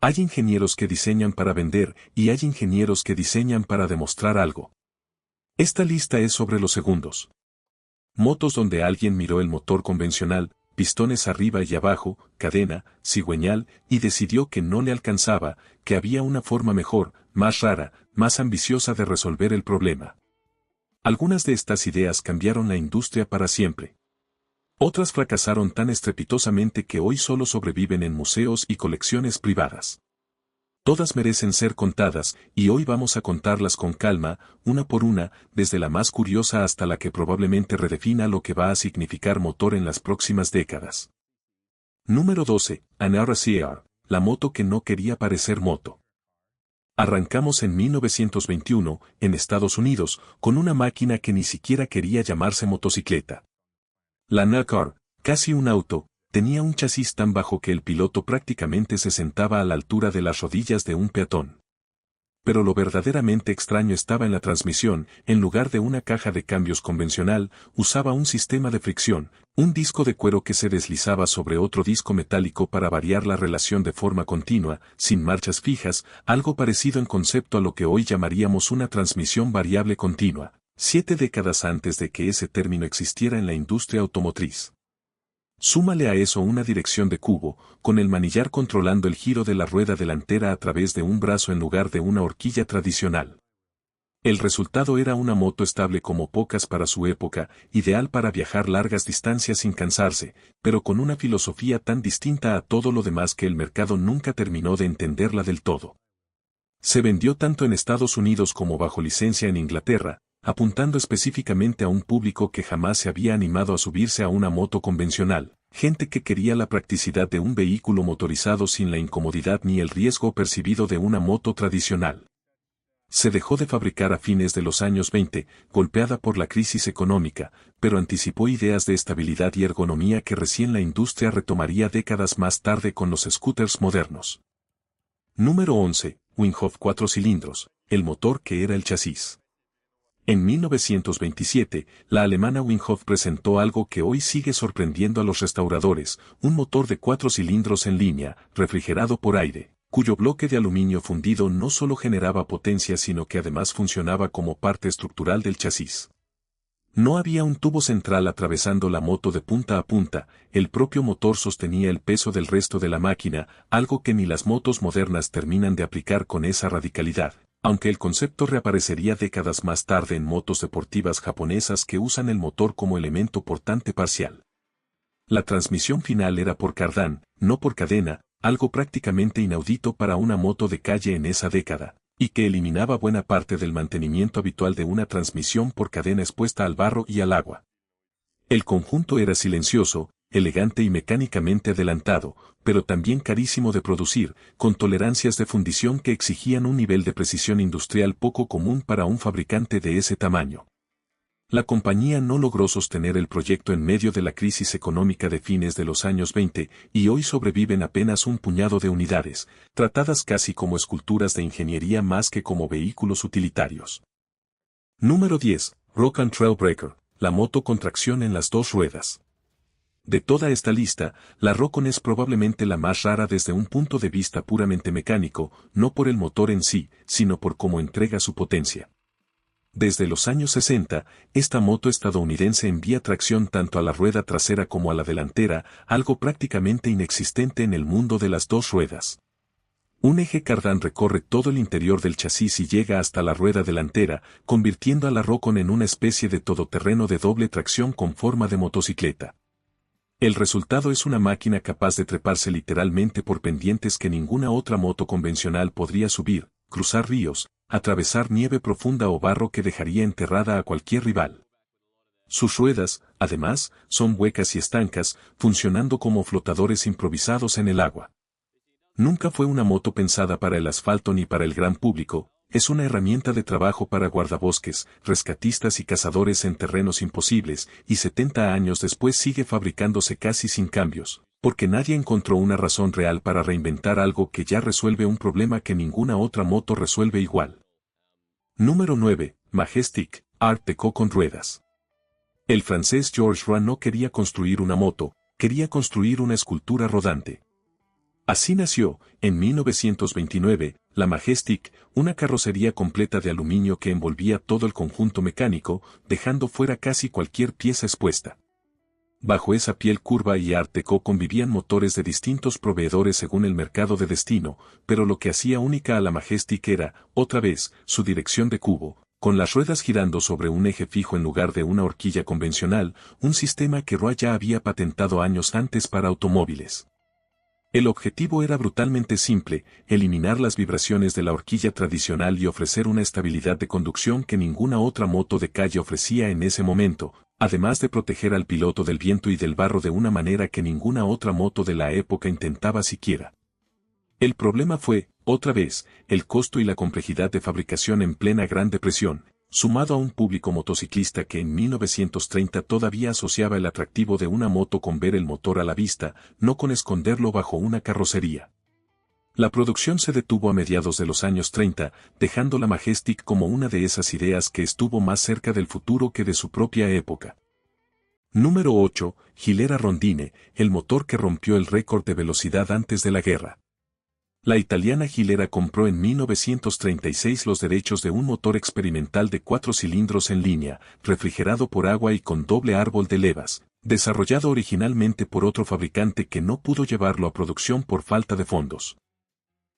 Hay ingenieros que diseñan para vender y hay ingenieros que diseñan para demostrar algo. Esta lista es sobre los segundos. Motos donde alguien miró el motor convencional, pistones arriba y abajo, cadena, cigüeñal, y decidió que no le alcanzaba, que había una forma mejor, más rara, más ambiciosa de resolver el problema. Algunas de estas ideas cambiaron la industria para siempre. Otras fracasaron tan estrepitosamente que hoy solo sobreviven en museos y colecciones privadas. Todas merecen ser contadas, y hoy vamos a contarlas con calma, una por una, desde la más curiosa hasta la que probablemente redefina lo que va a significar motor en las próximas décadas. Número 12. An RCR, la moto que no quería parecer moto. Arrancamos en 1921, en Estados Unidos, con una máquina que ni siquiera quería llamarse motocicleta. La NACAR, casi un auto, tenía un chasis tan bajo que el piloto prácticamente se sentaba a la altura de las rodillas de un peatón. Pero lo verdaderamente extraño estaba en la transmisión. En lugar de una caja de cambios convencional, usaba un sistema de fricción, un disco de cuero que se deslizaba sobre otro disco metálico para variar la relación de forma continua, sin marchas fijas, algo parecido en concepto a lo que hoy llamaríamos una transmisión variable continua, 7 décadas antes de que ese término existiera en la industria automotriz. Súmale a eso una dirección de cubo, con el manillar controlando el giro de la rueda delantera a través de un brazo en lugar de una horquilla tradicional. El resultado era una moto estable como pocas para su época, ideal para viajar largas distancias sin cansarse, pero con una filosofía tan distinta a todo lo demás que el mercado nunca terminó de entenderla del todo. Se vendió tanto en Estados Unidos como bajo licencia en Inglaterra, apuntando específicamente a un público que jamás se había animado a subirse a una moto convencional, gente que quería la practicidad de un vehículo motorizado sin la incomodidad ni el riesgo percibido de una moto tradicional. Se dejó de fabricar a fines de los años 20, golpeada por la crisis económica, pero anticipó ideas de estabilidad y ergonomía que recién la industria retomaría décadas más tarde con los scooters modernos. Número 11. Winghoff 4 cilindros, el motor que era el chasis. En 1927, la alemana Winghoff presentó algo que hoy sigue sorprendiendo a los restauradores, un motor de 4 cilindros en línea, refrigerado por aire, cuyo bloque de aluminio fundido no solo generaba potencia sino que además funcionaba como parte estructural del chasis. No había un tubo central atravesando la moto de punta a punta, el propio motor sostenía el peso del resto de la máquina, algo que ni las motos modernas terminan de aplicar con esa radicalidad. Aunque el concepto reaparecería décadas más tarde en motos deportivas japonesas que usan el motor como elemento portante parcial. La transmisión final era por cardán, no por cadena, algo prácticamente inaudito para una moto de calle en esa década, y que eliminaba buena parte del mantenimiento habitual de una transmisión por cadena expuesta al barro y al agua. El conjunto era silencioso, elegante y mecánicamente adelantado, pero también carísimo de producir, con tolerancias de fundición que exigían un nivel de precisión industrial poco común para un fabricante de ese tamaño. La compañía no logró sostener el proyecto en medio de la crisis económica de fines de los años 20, y hoy sobreviven apenas un puñado de unidades, tratadas casi como esculturas de ingeniería más que como vehículos utilitarios. Número 10. Rock and Trail Breaker, la moto con tracción en las dos ruedas. De toda esta lista, la Rocon es probablemente la más rara desde un punto de vista puramente mecánico, no por el motor en sí, sino por cómo entrega su potencia. Desde los años 60, esta moto estadounidense envía tracción tanto a la rueda trasera como a la delantera, algo prácticamente inexistente en el mundo de las dos ruedas. Un eje cardán recorre todo el interior del chasis y llega hasta la rueda delantera, convirtiendo a la Rocon en una especie de todoterreno de doble tracción con forma de motocicleta. El resultado es una máquina capaz de treparse literalmente por pendientes que ninguna otra moto convencional podría subir, cruzar ríos, atravesar nieve profunda o barro que dejaría enterrada a cualquier rival. Sus ruedas, además, son huecas y estancas, funcionando como flotadores improvisados en el agua. Nunca fue una moto pensada para el asfalto ni para el gran público, es una herramienta de trabajo para guardabosques, rescatistas y cazadores en terrenos imposibles, y 70 años después sigue fabricándose casi sin cambios, porque nadie encontró una razón real para reinventar algo que ya resuelve un problema que ninguna otra moto resuelve igual. Número 9. Majestic, Art Deco con ruedas. El francés Georges Roy no quería construir una moto, quería construir una escultura rodante. Así nació, en 1929, la Majestic, una carrocería completa de aluminio que envolvía todo el conjunto mecánico, dejando fuera casi cualquier pieza expuesta. Bajo esa piel curva y Art Deco convivían motores de distintos proveedores según el mercado de destino, pero lo que hacía única a la Majestic era, otra vez, su dirección de cubo, con las ruedas girando sobre un eje fijo en lugar de una horquilla convencional, un sistema que Roy ya había patentado años antes para automóviles. El objetivo era brutalmente simple, eliminar las vibraciones de la horquilla tradicional y ofrecer una estabilidad de conducción que ninguna otra moto de calle ofrecía en ese momento, además de proteger al piloto del viento y del barro de una manera que ninguna otra moto de la época intentaba siquiera. El problema fue, otra vez, el costo y la complejidad de fabricación en plena Gran Depresión, sumado a un público motociclista que en 1930 todavía asociaba el atractivo de una moto con ver el motor a la vista, no con esconderlo bajo una carrocería. La producción se detuvo a mediados de los años 30, dejando la Majestic como una de esas ideas que estuvo más cerca del futuro que de su propia época. Número 8. Gilera Rondine, el motor que rompió el récord de velocidad antes de la guerra. La italiana Gilera compró en 1936 los derechos de un motor experimental de 4 cilindros en línea, refrigerado por agua y con doble árbol de levas, desarrollado originalmente por otro fabricante que no pudo llevarlo a producción por falta de fondos.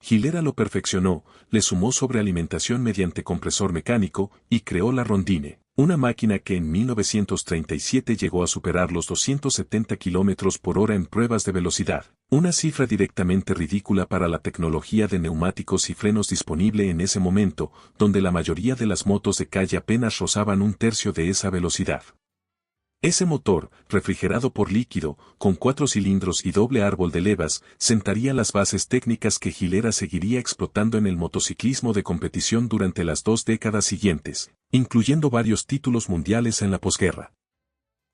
Gilera lo perfeccionó, le sumó sobrealimentación mediante compresor mecánico y creó la Rondine, una máquina que en 1937 llegó a superar los 270 km por hora en pruebas de velocidad, una cifra directamente ridícula para la tecnología de neumáticos y frenos disponible en ese momento, donde la mayoría de las motos de calle apenas rozaban un tercio de esa velocidad. Ese motor, refrigerado por líquido, con 4 cilindros y doble árbol de levas, sentaría las bases técnicas que Gilera seguiría explotando en el motociclismo de competición durante las 2 décadas siguientes, incluyendo varios títulos mundiales en la posguerra.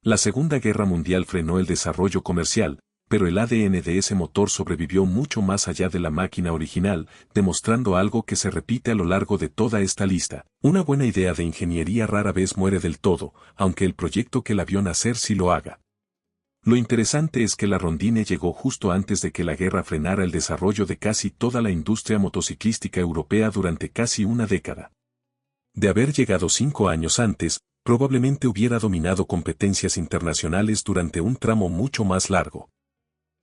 La Segunda Guerra Mundial frenó el desarrollo comercial, pero el ADN de ese motor sobrevivió mucho más allá de la máquina original, demostrando algo que se repite a lo largo de toda esta lista. Una buena idea de ingeniería rara vez muere del todo, aunque el proyecto que la vio nacer sí lo haga. Lo interesante es que la Rondine llegó justo antes de que la guerra frenara el desarrollo de casi toda la industria motociclística europea durante casi una década. De haber llegado 5 años antes, probablemente hubiera dominado competencias internacionales durante un tramo mucho más largo.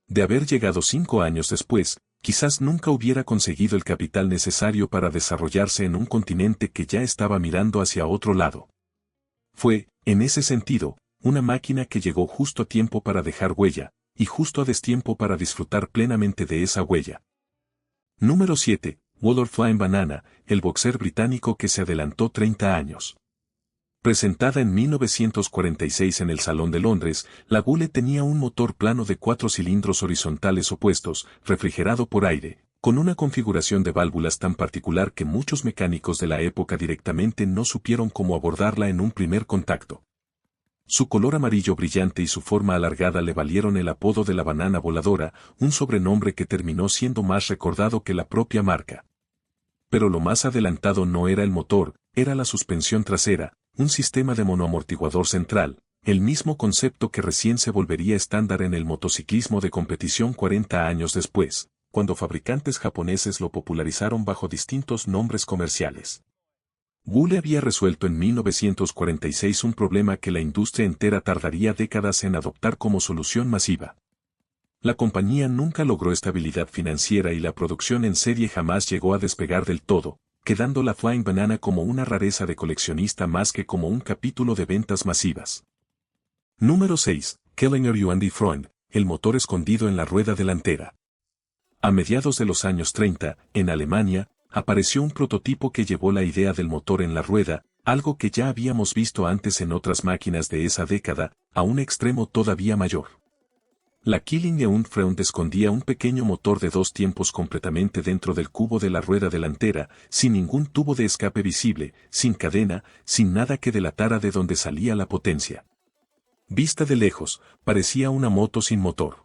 De haber llegado 5 años después, quizás nunca hubiera conseguido el capital necesario para desarrollarse en un continente que ya estaba mirando hacia otro lado. Fue, en ese sentido, una máquina que llegó justo a tiempo para dejar huella, y justo a destiempo para disfrutar plenamente de esa huella. Número 7. Waldorf Flying Banana, el boxer británico que se adelantó 30 años. Presentada en 1946 en el Salón de Londres, la Gule tenía un motor plano de 4 cilindros horizontales opuestos, refrigerado por aire, con una configuración de válvulas tan particular que muchos mecánicos de la época directamente no supieron cómo abordarla en un primer contacto. Su color amarillo brillante y su forma alargada le valieron el apodo de la banana voladora, un sobrenombre que terminó siendo más recordado que la propia marca. Pero lo más adelantado no era el motor, era la suspensión trasera, un sistema de monoamortiguador central, el mismo concepto que recién se volvería estándar en el motociclismo de competición 40 años después, cuando fabricantes japoneses lo popularizaron bajo distintos nombres comerciales. Gule había resuelto en 1946 un problema que la industria entera tardaría décadas en adoptar como solución masiva. La compañía nunca logró estabilidad financiera y la producción en serie jamás llegó a despegar del todo, quedando la Flying Banana como una rareza de coleccionista más que como un capítulo de ventas masivas. Número 6. Kellinger Andy Freund, el motor escondido en la rueda delantera. A mediados de los años 30, en Alemania, apareció un prototipo que llevó la idea del motor en la rueda, algo que ya habíamos visto antes en otras máquinas de esa década, a un extremo todavía mayor. La Killing Freund escondía un pequeño motor de 2 tiempos completamente dentro del cubo de la rueda delantera, sin ningún tubo de escape visible, sin cadena, sin nada que delatara de dónde salía la potencia. Vista de lejos, parecía una moto sin motor.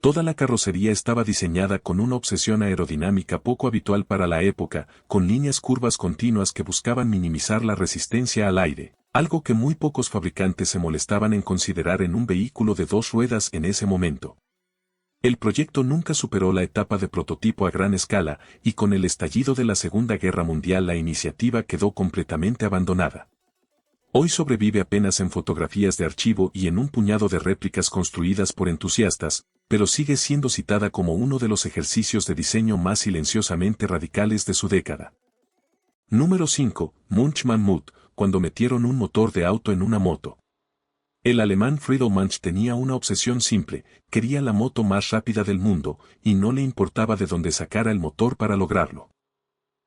Toda la carrocería estaba diseñada con una obsesión aerodinámica poco habitual para la época, con líneas curvas continuas que buscaban minimizar la resistencia al aire, algo que muy pocos fabricantes se molestaban en considerar en un vehículo de 2 ruedas en ese momento. El proyecto nunca superó la etapa de prototipo a gran escala, y con el estallido de la Segunda Guerra Mundial la iniciativa quedó completamente abandonada. Hoy sobrevive apenas en fotografías de archivo y en un puñado de réplicas construidas por entusiastas, pero sigue siendo citada como uno de los ejercicios de diseño más silenciosamente radicales de su década. Número 5. Munch Mammut, cuando metieron un motor de auto en una moto. El alemán Friedrich Munch tenía una obsesión simple, quería la moto más rápida del mundo, y no le importaba de dónde sacara el motor para lograrlo.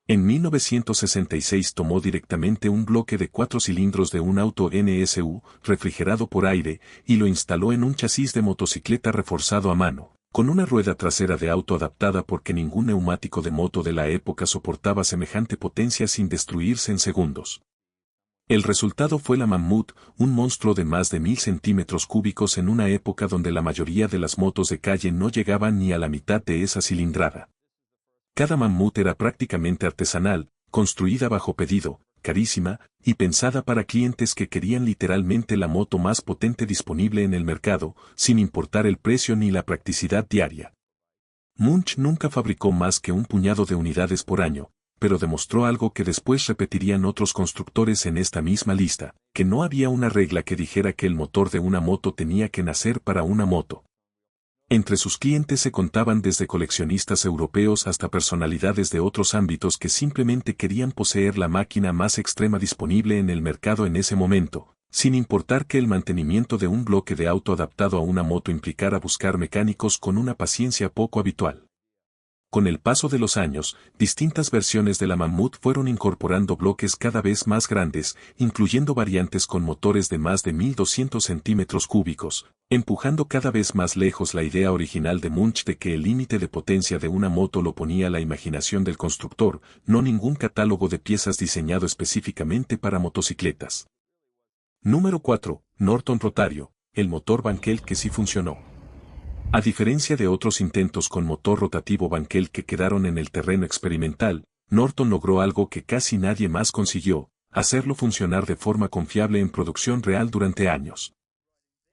En 1966 tomó directamente un bloque de 4 cilindros de un auto NSU, refrigerado por aire, y lo instaló en un chasis de motocicleta reforzado a mano, con una rueda trasera de auto adaptada porque ningún neumático de moto de la época soportaba semejante potencia sin destruirse en segundos. El resultado fue la Mammut, un monstruo de más de 1000 centímetros cúbicos en una época donde la mayoría de las motos de calle no llegaban ni a la mitad de esa cilindrada. Cada Mammut era prácticamente artesanal, construida bajo pedido, carísima, y pensada para clientes que querían literalmente la moto más potente disponible en el mercado, sin importar el precio ni la practicidad diaria. Munch nunca fabricó más que un puñado de unidades por año, pero demostró algo que después repetirían otros constructores en esta misma lista, que no había una regla que dijera que el motor de una moto tenía que nacer para una moto. Entre sus clientes se contaban desde coleccionistas europeos hasta personalidades de otros ámbitos que simplemente querían poseer la máquina más extrema disponible en el mercado en ese momento, sin importar que el mantenimiento de un bloque de auto adaptado a una moto implicara buscar mecánicos con una paciencia poco habitual. Con el paso de los años, distintas versiones de la Mammut fueron incorporando bloques cada vez más grandes, incluyendo variantes con motores de más de 1200 centímetros cúbicos, empujando cada vez más lejos la idea original de Munch de que el límite de potencia de una moto lo ponía la imaginación del constructor, no ningún catálogo de piezas diseñado específicamente para motocicletas. Número 4. Norton Rotario, el motor Wankel que sí funcionó. A diferencia de otros intentos con motor rotativo Wankel que quedaron en el terreno experimental, Norton logró algo que casi nadie más consiguió, hacerlo funcionar de forma confiable en producción real durante años.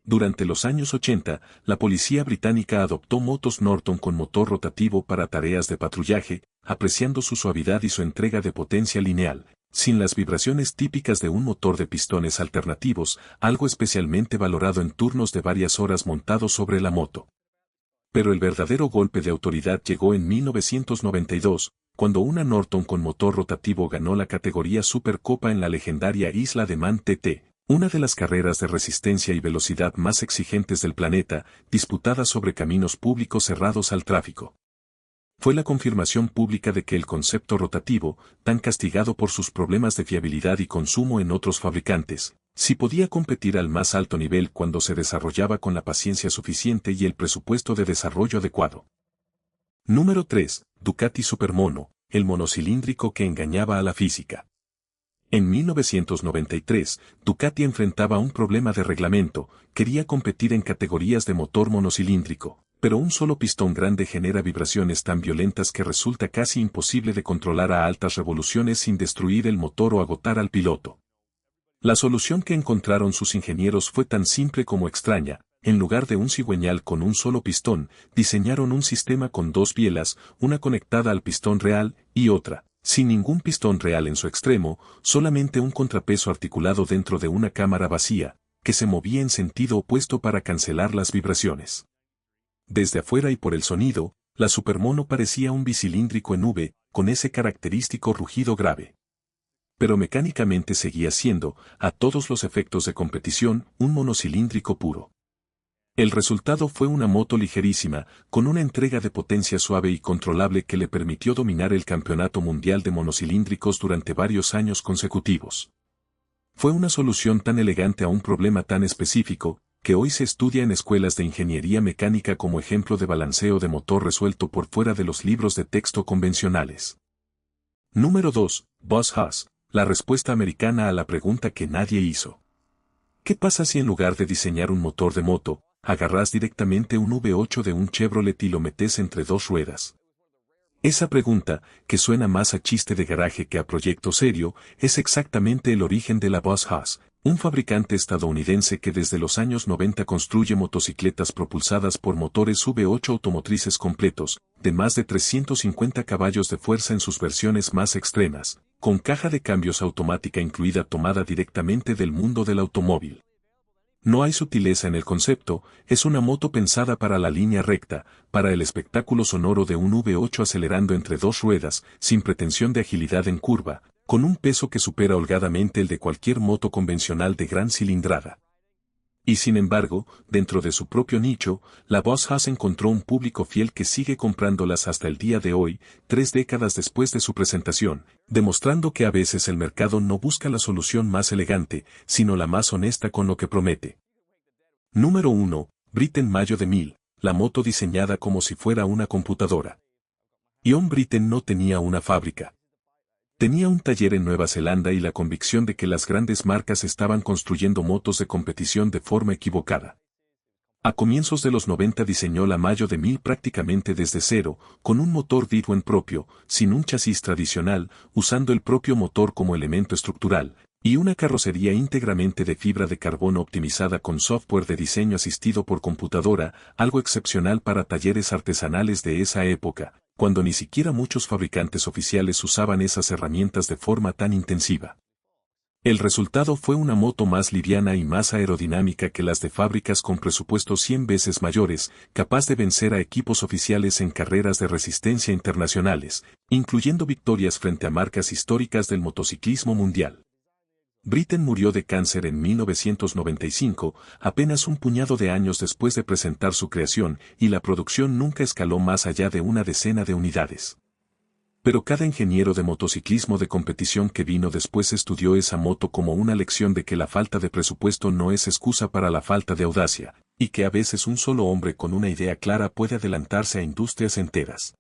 Durante los años 80, la policía británica adoptó motos Norton con motor rotativo para tareas de patrullaje, apreciando su suavidad y su entrega de potencia lineal, sin las vibraciones típicas de un motor de pistones alternativos, algo especialmente valorado en turnos de varias horas montados sobre la moto. Pero el verdadero golpe de autoridad llegó en 1992, cuando una Norton con motor rotativo ganó la categoría Supercopa en la legendaria Isla de Man TT, una de las carreras de resistencia y velocidad más exigentes del planeta, disputada sobre caminos públicos cerrados al tráfico. Fue la confirmación pública de que el concepto rotativo, tan castigado por sus problemas de fiabilidad y consumo en otros fabricantes, sí podía competir al más alto nivel cuando se desarrollaba con la paciencia suficiente y el presupuesto de desarrollo adecuado. Número 3. Ducati Supermono, el monocilíndrico que engañaba a la física. En 1993, Ducati enfrentaba un problema de reglamento, quería competir en categorías de motor monocilíndrico, pero un solo pistón grande genera vibraciones tan violentas que resulta casi imposible de controlar a altas revoluciones sin destruir el motor o agotar al piloto. La solución que encontraron sus ingenieros fue tan simple como extraña. En lugar de un cigüeñal con un solo pistón, diseñaron un sistema con 2 bielas, una conectada al pistón real y otra, sin ningún pistón real en su extremo, solamente un contrapeso articulado dentro de una cámara vacía, que se movía en sentido opuesto para cancelar las vibraciones. Desde afuera y por el sonido, la Supermono parecía un bicilíndrico en V, con ese característico rugido grave. Pero mecánicamente seguía siendo, a todos los efectos de competición, un monocilíndrico puro. El resultado fue una moto ligerísima, con una entrega de potencia suave y controlable que le permitió dominar el campeonato mundial de monocilíndricos durante varios años consecutivos. Fue una solución tan elegante a un problema tan específico, que hoy se estudia en escuelas de ingeniería mecánica como ejemplo de balanceo de motor resuelto por fuera de los libros de texto convencionales. Número 2. Boss Haas, la respuesta americana a la pregunta que nadie hizo. ¿Qué pasa si en lugar de diseñar un motor de moto, agarras directamente un V8 de un Chevrolet y lo metes entre 2 ruedas? Esa pregunta, que suena más a chiste de garaje que a proyecto serio, es exactamente el origen de la Boss Haas, Un fabricante estadounidense que desde los años 90 construye motocicletas propulsadas por motores V8 automotrices completos, de más de 350 caballos de fuerza en sus versiones más extremas, con caja de cambios automática incluida tomada directamente del mundo del automóvil. No hay sutileza en el concepto, es una moto pensada para la línea recta, para el espectáculo sonoro de un V8 acelerando entre dos ruedas, sin pretensión de agilidad en curva, con un peso que supera holgadamente el de cualquier moto convencional de gran cilindrada. Y sin embargo, dentro de su propio nicho, la Boss Hoss encontró un público fiel que sigue comprándolas hasta el día de hoy, 3 décadas después de su presentación, demostrando que a veces el mercado no busca la solución más elegante, sino la más honesta con lo que promete. Número 1. Britten Mayo de 1000, la moto diseñada como si fuera una computadora. Ian Britten no tenía una fábrica. Tenía un taller en Nueva Zelanda y la convicción de que las grandes marcas estaban construyendo motos de competición de forma equivocada. A comienzos de los 90 diseñó la Mayo de 1000 prácticamente desde cero, con un motor Ditwen propio, sin un chasis tradicional, usando el propio motor como elemento estructural, y una carrocería íntegramente de fibra de carbono optimizada con software de diseño asistido por computadora, algo excepcional para talleres artesanales de esa época, cuando ni siquiera muchos fabricantes oficiales usaban esas herramientas de forma tan intensiva. El resultado fue una moto más liviana y más aerodinámica que las de fábricas con presupuestos 100 veces mayores, capaz de vencer a equipos oficiales en carreras de resistencia internacionales, incluyendo victorias frente a marcas históricas del motociclismo mundial. Britten murió de cáncer en 1995, apenas un puñado de años después de presentar su creación, y la producción nunca escaló más allá de una decena de unidades. Pero cada ingeniero de motociclismo de competición que vino después estudió esa moto como una lección de que la falta de presupuesto no es excusa para la falta de audacia, y que a veces un solo hombre con una idea clara puede adelantarse a industrias enteras.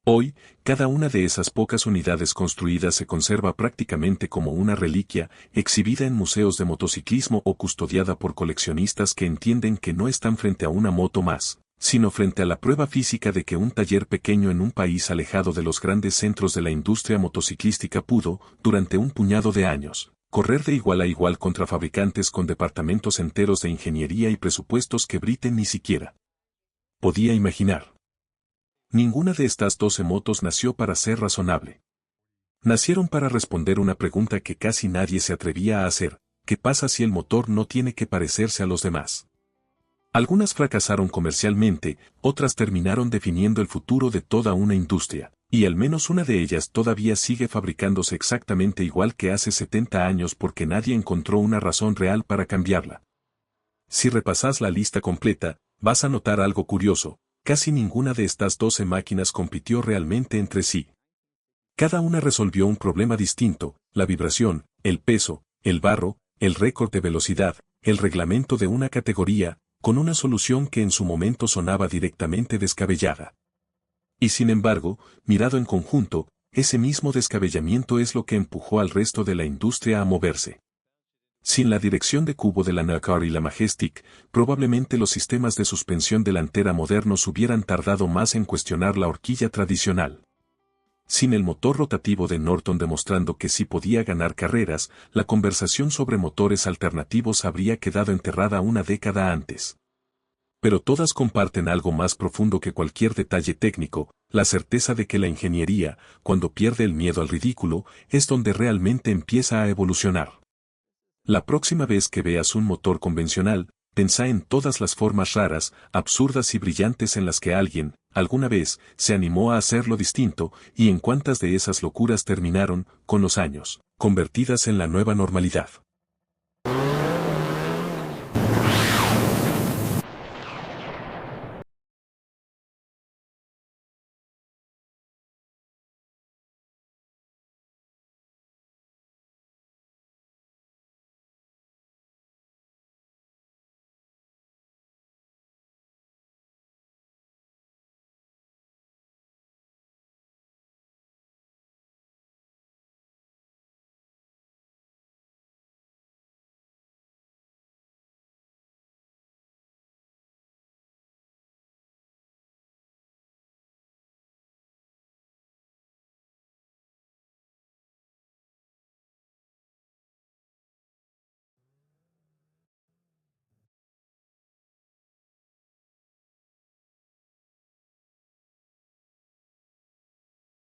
Hoy, cada una de esas pocas unidades construidas se conserva prácticamente como una reliquia, exhibida en museos de motociclismo o custodiada por coleccionistas que entienden que no están frente a una moto más, sino frente a la prueba física de que un taller pequeño en un país alejado de los grandes centros de la industria motociclística pudo, durante un puñado de años, correr de igual a igual contra fabricantes con departamentos enteros de ingeniería y presupuestos que Britten ni siquiera podía imaginar. Ninguna de estas 12 motos nació para ser razonable. Nacieron para responder una pregunta que casi nadie se atrevía a hacer: ¿qué pasa si el motor no tiene que parecerse a los demás? Algunas fracasaron comercialmente, otras terminaron definiendo el futuro de toda una industria, y al menos una de ellas todavía sigue fabricándose exactamente igual que hace 70 años porque nadie encontró una razón real para cambiarla. Si repasas la lista completa, vas a notar algo curioso: casi ninguna de estas 12 máquinas compitió realmente entre sí. Cada una resolvió un problema distinto: la vibración, el peso, el barro, el récord de velocidad, el reglamento de una categoría, con una solución que en su momento sonaba directamente descabellada. Y sin embargo, mirado en conjunto, ese mismo descabellamiento es lo que empujó al resto de la industria a moverse. Sin la dirección de cubo de la NASCAR y la Majestic, probablemente los sistemas de suspensión delantera modernos hubieran tardado más en cuestionar la horquilla tradicional. Sin el motor rotativo de Norton demostrando que sí podía ganar carreras, la conversación sobre motores alternativos habría quedado enterrada una década antes. Pero todas comparten algo más profundo que cualquier detalle técnico: la certeza de que la ingeniería, cuando pierde el miedo al ridículo, es donde realmente empieza a evolucionar. La próxima vez que veas un motor convencional, pensá en todas las formas raras, absurdas y brillantes en las que alguien, alguna vez, se animó a hacerlo distinto, y en cuántas de esas locuras terminaron, con los años, convertidas en la nueva normalidad.